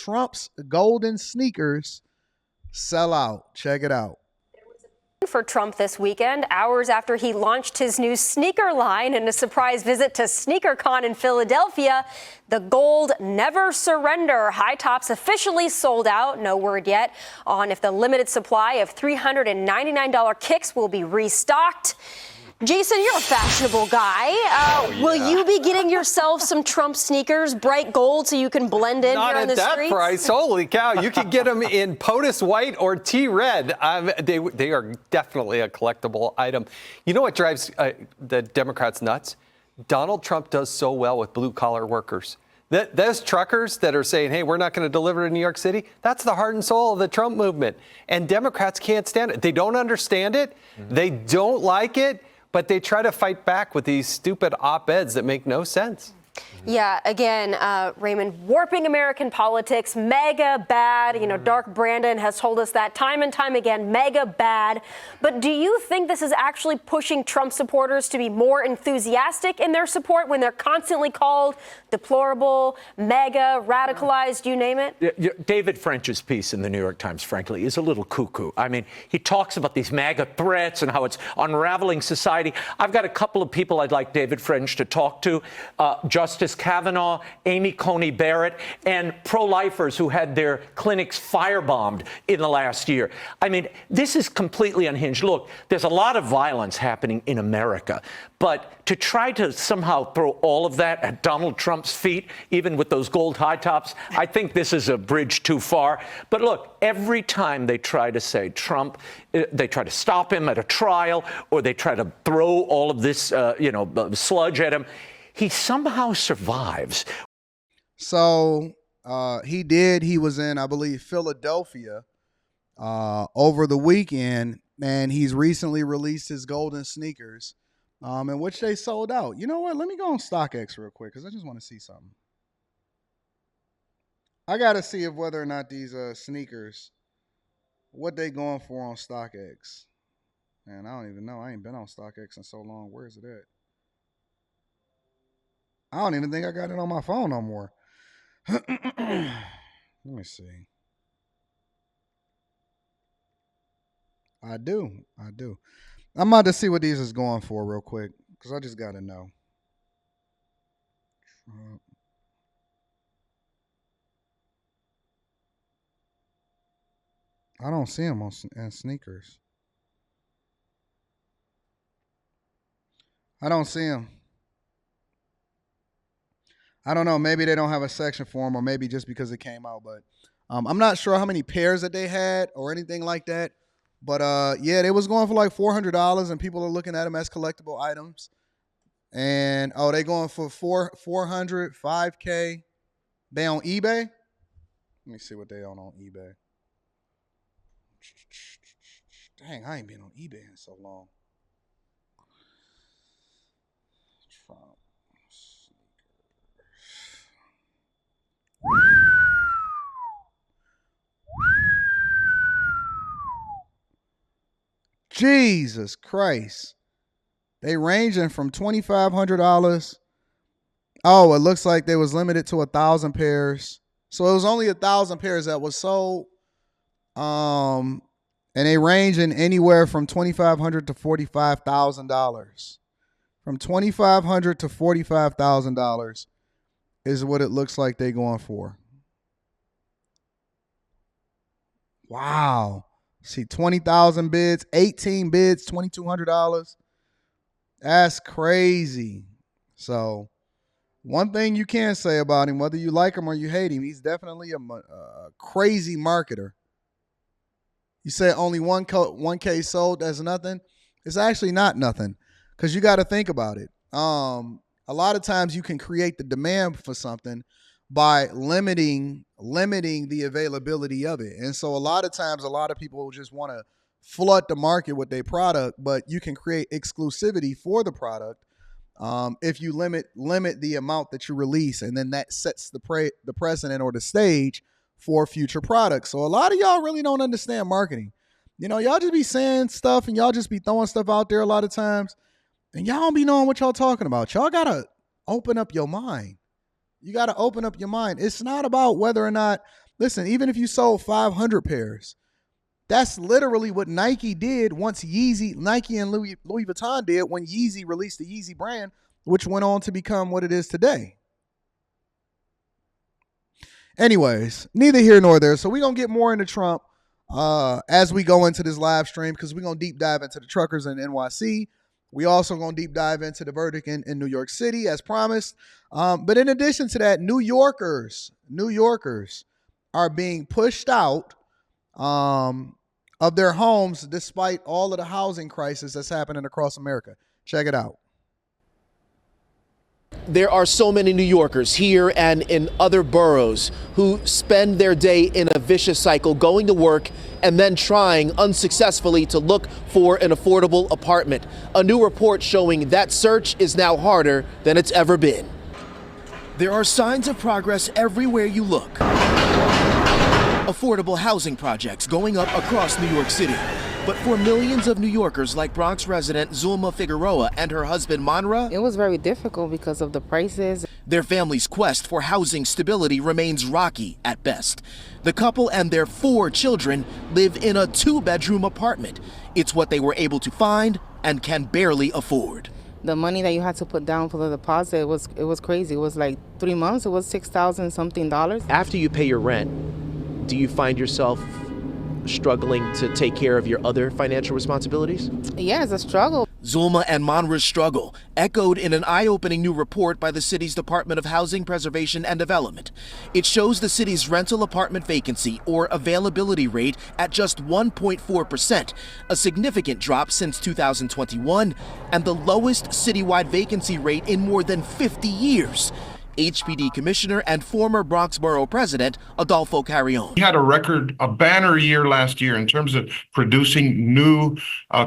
Trump's golden sneakers sell out. Check it out. For Trump this weekend, hours after he launched his new sneaker line in a surprise visit to SneakerCon in Philadelphia, the gold never surrender high tops officially sold out. No word yet on if the limited supply of $399 kicks will be restocked. Jason, you're a fashionable guy. Will you be getting yourself some Trump sneakers, bright gold, so you can blend in Not here on the at that streets? price. Holy cow. You can get them in POTUS white or T-red. They are definitely a collectible item. You know what drives the Democrats nuts? Donald Trump does so well with blue-collar workers. Those truckers that are saying, hey, we're not going to deliver in New York City, that's the heart and soul of the Trump movement. And Democrats can't stand it. They don't understand it. They don't like it. But they try to fight back with these stupid op-eds that make no sense. Yeah, again, Raymond, warping American politics, mega bad. You know, Dark Brandon has told us that time and time again, mega bad. But do you think this is actually pushing Trump supporters to be more enthusiastic in their support when they're constantly called deplorable, mega, radicalized, you name it? David French's piece in the New York Times, frankly, is a little cuckoo. I mean, he talks about these MAGA threats and how it's unraveling society. I've got a couple of people I'd like David French to talk to. Justice Kavanaugh, Amy Coney Barrett, and pro-lifers who had their clinics firebombed in the last year. I mean, this is completely unhinged. Look, there's a lot of violence happening in America, but to try to somehow throw all of that at Donald Trump's feet, even with those gold high tops, I think this is a bridge too far. But look, every time they try to say Trump, they try to stop him at a trial, or they try to throw all of this, sludge at him, he somehow survives. So he was in, I believe, Philadelphia over the weekend, and he's recently released his golden sneakers, in which they sold out. You know what? Let me go on StockX real quick because I just want to see something. I got to see if whether or not these sneakers, what they going for on StockX. Man, I don't even know. I ain't been on StockX in so long. Where is it at? I don't even think I got it on my phone no more. Let me see. I do. I'm about to see what these is going for real quick because I just got to know. I don't see them on sneakers. I don't see them. I don't know. Maybe they don't have a section for them, or maybe just because it came out. But I'm not sure how many pairs that they had or anything like that. But yeah, they was going for like $400, and people are looking at them as collectible items. And they going for 400, 5K. They on eBay? Let me see what they on eBay. Dang, I ain't been on eBay in so long. Trump. Jesus Christ. They ranging from $2,500. Oh, it looks like they was limited to 1,000 pairs. So it was only 1,000 pairs that was sold. And they ranging anywhere from $2,500 to $45,000. From $2,500 to $45,000 is what it looks like they going for. Wow. See, 20,000 bids, 18 bids, $2,200. That's crazy. So one thing you can say about him, whether you like him or you hate him, he's definitely a crazy marketer. You say only 1K sold, that's nothing. It's actually not nothing because you got to think about it. A lot of times you can create the demand for something by limiting the availability of it. And so a lot of times, a lot of people just want to flood the market with their product, but you can create exclusivity for the product if you limit the amount that you release, and then that sets the precedent or the stage for future products. So a lot of y'all really don't understand marketing. You know, y'all just be saying stuff and y'all just be throwing stuff out there a lot of times, and y'all don't be knowing what y'all talking about. Y'all got to open up your mind. You got to open up your mind. It's not about whether or not Listen, even if you sold 500 pairs, that's literally what Nike did once Nike and Louis Vuitton did when Yeezy released the Yeezy brand, which went on to become what it is today. Anyways, neither here nor there. So we're going to get more into Trump as we go into this live stream, because we're going to deep dive into the truckers in NYC. We also going to deep dive into the verdict in New York City as promised. But in addition to that, New Yorkers are being pushed out of their homes despite all of the housing crisis that's happening across America. Check it out. There are so many New Yorkers here and in other boroughs who spend their day in a vicious cycle, going to work and then trying unsuccessfully to look for an affordable apartment. A new report showing that search is now harder than it's ever been. There are signs of progress everywhere you look. Affordable housing projects going up across New York City. But for millions of New Yorkers like Bronx resident Zulma Figueroa and her husband Manra, it was very difficult because of the prices. Their family's quest for housing stability remains rocky at best. The couple and their 4 children live in a 2-bedroom apartment. It's what they were able to find and can barely afford. The money that you had to put down for the deposit, it was crazy. It was like 3 months, it was $6,000 something. After you pay your rent, do you find yourself struggling to take care of your other financial responsibilities? Yeah, it's a struggle. Zulma and Manra's struggle echoed in an eye-opening new report by the city's Department of Housing Preservation and Development. It shows the city's rental apartment vacancy or availability rate at just 1.4%, a significant drop since 2021 and the lowest citywide vacancy rate in more than 50 years. HPD Commissioner and former Bronx Borough President Adolfo Carrion. We had a banner year last year in terms of producing new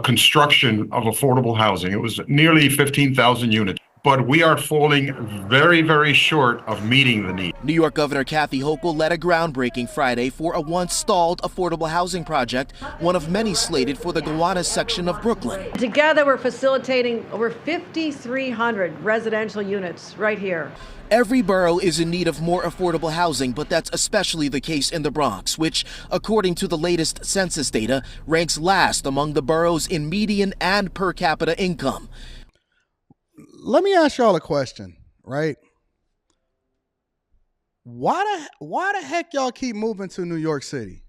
construction of affordable housing. It was nearly 15,000 units. But we are falling very, very short of meeting the need. New York Governor Kathy Hochul led a groundbreaking Friday for a once stalled affordable housing project, one of many slated for the Gowanus section of Brooklyn. Together, we're facilitating over 5,300 residential units right here. Every borough is in need of more affordable housing, but that's especially the case in the Bronx, which, according to the latest census data, ranks last among the boroughs in median and per capita income. Let me ask y'all a question, right? Why the heck y'all keep moving to New York City?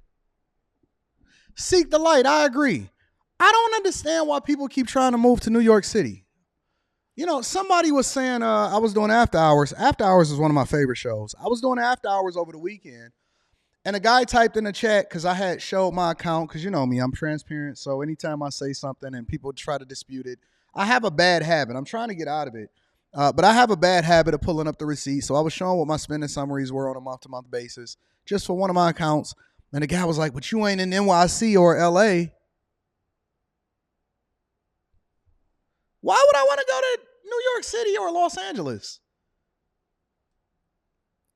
Seek the light, I agree. I don't understand why people keep trying to move to New York City. You know, somebody was saying, I was doing After Hours. After Hours is one of my favorite shows. I was doing After Hours over the weekend, and a guy typed in the chat, because I had showed my account, because you know me, I'm transparent, so anytime I say something and people try to dispute it, I have a bad habit. I'm trying to get out of it, but I have a bad habit of pulling up the receipts, so I was showing what my spending summaries were on a month-to-month basis, just for one of my accounts, and the guy was like, but you ain't in NYC or LA. Why would I want to go to New York City or Los Angeles?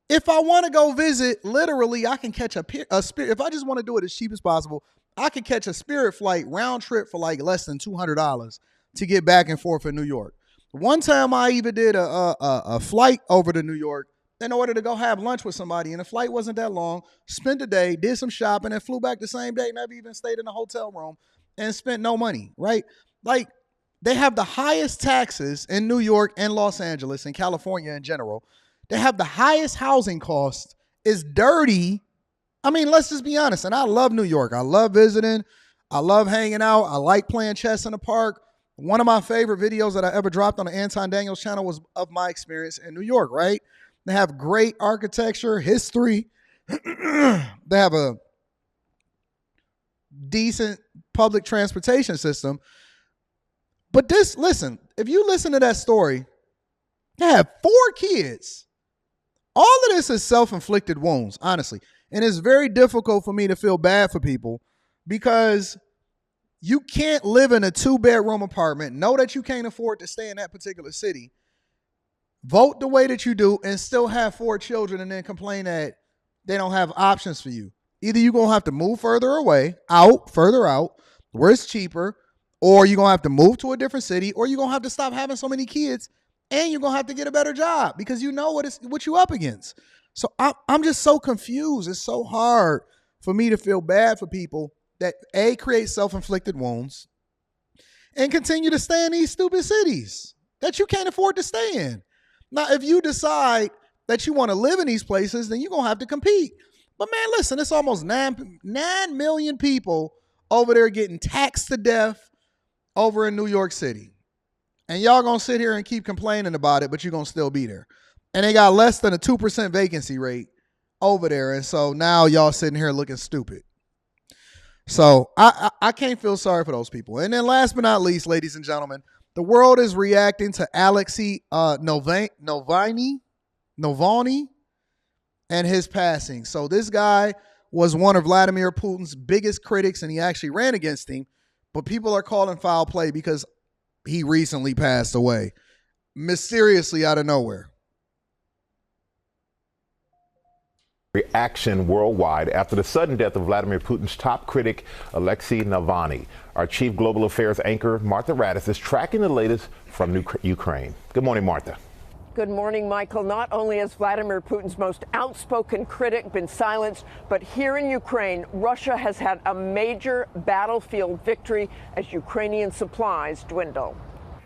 If I want to go visit, literally, I can catch a Spirit. If I just want to do it as cheap as possible, I can catch a Spirit flight round trip for like less than $200 to get back and forth in New York. One time I even did a flight over to New York in order to go have lunch with somebody, and the flight wasn't that long. Spent the day, did some shopping, and flew back the same day. Never even stayed in a hotel room and spent no money, right? Like, they have the highest taxes in New York and Los Angeles and California in general. They have the highest housing costs. It's dirty. I mean, let's just be honest. And I love New York. I love visiting. I love hanging out. I like playing chess in the park. One of my favorite videos that I ever dropped on the Anton Daniels channel was of my experience in New York, right? They have great architecture, history. They have a decent public transportation system. But listen, if you listen to that story, they have 4 kids. All of this is self-inflicted wounds, honestly. And it's very difficult for me to feel bad for people because you can't live in a 2-bedroom apartment, know that you can't afford to stay in that particular city, vote the way that you do, and still have 4 children and then complain that they don't have options for you. Either you're going to have to move further away, further out, where it's cheaper, or you're going to have to move to a different city, or you're going to have to stop having so many kids, and you're going to have to get a better job because you know what you're up against. So I'm just so confused. It's so hard for me to feel bad for people that A, create self-inflicted wounds and continue to stay in these stupid cities that you can't afford to stay in. Now, if you decide that you want to live in these places, then you're going to have to compete. But man, listen, it's almost 9 million people over there getting taxed to death over in New York City. And y'all going to sit here and keep complaining about it, but you're going to still be there. And they got less than a 2% vacancy rate over there. And so now y'all sitting here looking stupid. So I can't feel sorry for those people. And then last but not least, ladies and gentlemen, the world is reacting to Alexei Navalny and his passing. So this guy was one of Vladimir Putin's biggest critics, and he actually ran against him. But people are calling foul play because he recently passed away, mysteriously out of nowhere. Reaction worldwide after the sudden death of Vladimir Putin's top critic, Alexei Navalny. Our chief global affairs anchor, Martha Radis, is tracking the latest from Ukraine. Good morning, Martha. Good morning, Michael. Not only has Vladimir Putin's most outspoken critic been silenced, but here in Ukraine, Russia has had a major battlefield victory as Ukrainian supplies dwindle.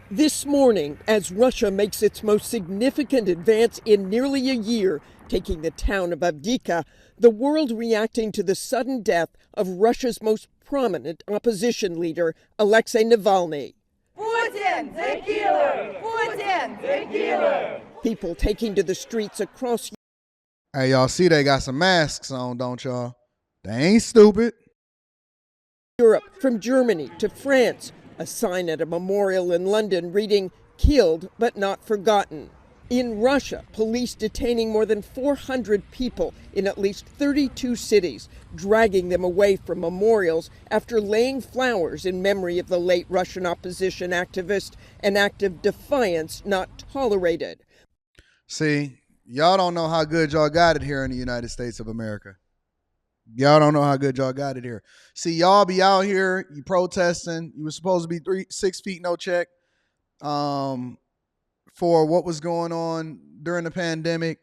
This morning, as Russia makes its most significant advance in nearly a year, taking the town of Avdiivka, the world reacting to the sudden death of Russia's most prominent opposition leader, Alexei Navalny. Putin, the killer! Putin, the killer! People taking to the streets across. Hey, y'all see they got some masks on, don't y'all? They ain't stupid. Europe, from Germany to France, a sign at a memorial in London reading, "Killed but not forgotten." In Russia, police detaining more than 400 people in at least 32 cities, dragging them away from memorials after laying flowers in memory of the late Russian opposition activist, an act of defiance not tolerated. See, y'all don't know how good y'all got it here in the United States of America. Y'all don't know how good y'all got it here. See, y'all be out here, you protesting. You were supposed to be 6 feet, no check. For what was going on during the pandemic.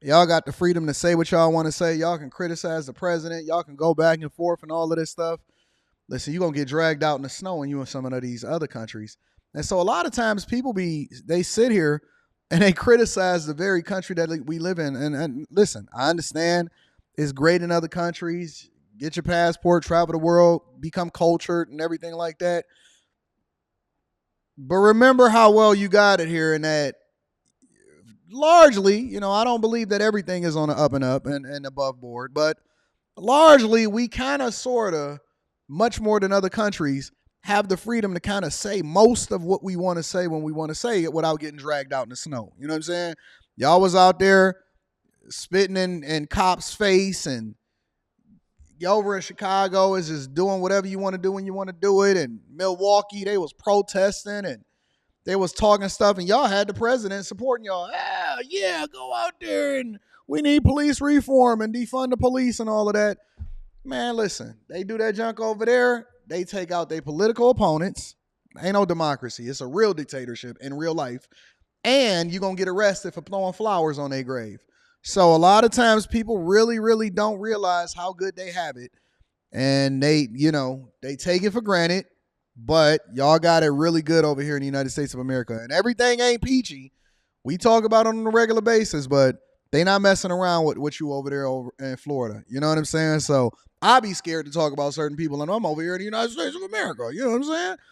Y'all got the freedom to say what y'all want to say. Y'all can criticize the president. Y'all can go back and forth and all of this stuff. Listen, you're going to get dragged out in the snow when you in some of these other countries. And so a lot of times people they sit here and they criticize the very country that we live in. And listen, I understand it's great in other countries. Get your passport, travel the world, become cultured and everything like that. But remember how well you got it here, and that largely, I don't believe that everything is on the up and up and above board, but largely we kind of, sort of, much more than other countries, have the freedom to kind of say most of what we want to say when we want to say it without getting dragged out in the snow. You know what I'm saying? Y'all was out there spitting in cops' face, and over in Chicago is just doing whatever you want to do when you want to do it. And Milwaukee, they was protesting and they was talking stuff, and y'all had the president supporting y'all. Yeah, go out there and we need police reform and defund the police and all of that. Man, listen, they do that junk over there. They take out their political opponents. Ain't no democracy. It's a real dictatorship in real life. And you're going to get arrested for throwing flowers on their grave. So a lot of times people really, really don't realize how good they have it. And they take it for granted. But y'all got it really good over here in the United States of America. And everything ain't peachy. We talk about it on a regular basis, but they not messing around with you over there over in Florida. You know what I'm saying? So I be scared to talk about certain people, and I'm over here in the United States of America. You know what I'm saying?